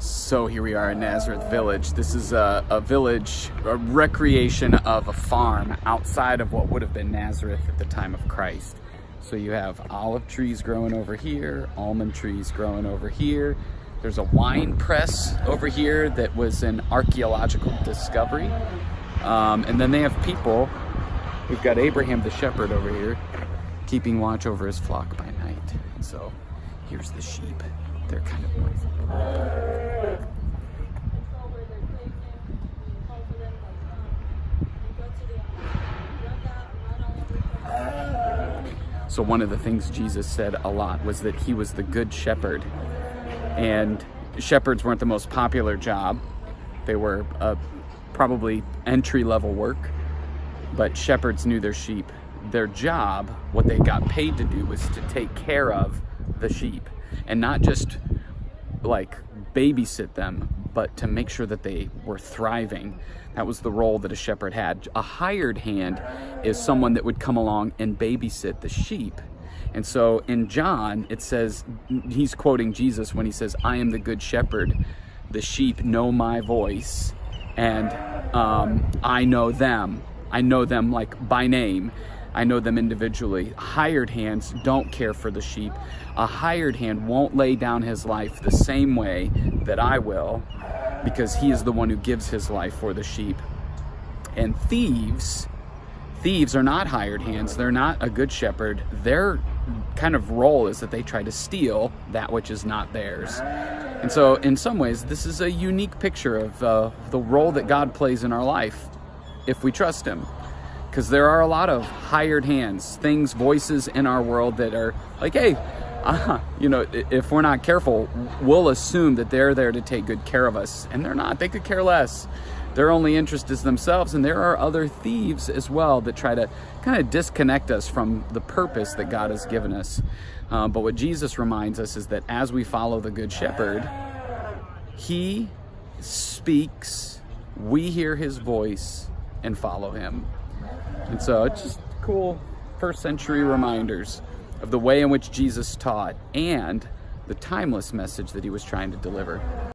So here we are in Nazareth Village. This is a village, a recreation of a farm outside of what would have been Nazareth at the time of Christ. So you have olive trees growing over here, almond trees growing over here. There's a wine press over here that was an archaeological discovery. And then they have people. We've got Abraham the shepherd over here, keeping watch over his flock by night. And so here's the sheep. They're kind of noisy. So one of the things Jesus said a lot was that he was the good shepherd. And shepherds weren't the most popular job. They were probably entry-level work, but shepherds knew their sheep. Their job, what they got paid to do, was to take care of the sheep and not just like babysit them, but to make sure that they were thriving. That was the role that a shepherd had. A hired hand is someone that would come along and babysit the sheep. And so in John, it says, he's quoting Jesus when he says, "I am the good shepherd. The sheep know my voice, and I know them. I know them like by name. I know them individually." Hired hands don't care for the sheep. A hired hand won't lay down his life the same way that I will, because he is the one who gives his life for the sheep. And thieves are not hired hands. They're not a good shepherd. Their kind of role is that they try to steal that which is not theirs. And so in some ways, this is a unique picture of the role that God plays in our life if we trust him. Because there are a lot of hired hands, things, voices in our world that are like, hey, if we're not careful, we'll assume that they're there to take good care of us. And they're not. They could care less. Their only interest is themselves. And there are other thieves as well that try to kind of disconnect us from the purpose that God has given us. But what Jesus reminds us is that as we follow the Good Shepherd, he speaks, we hear his voice, and follow him. And so it's just cool first century reminders of the way in which Jesus taught and the timeless message that he was trying to deliver.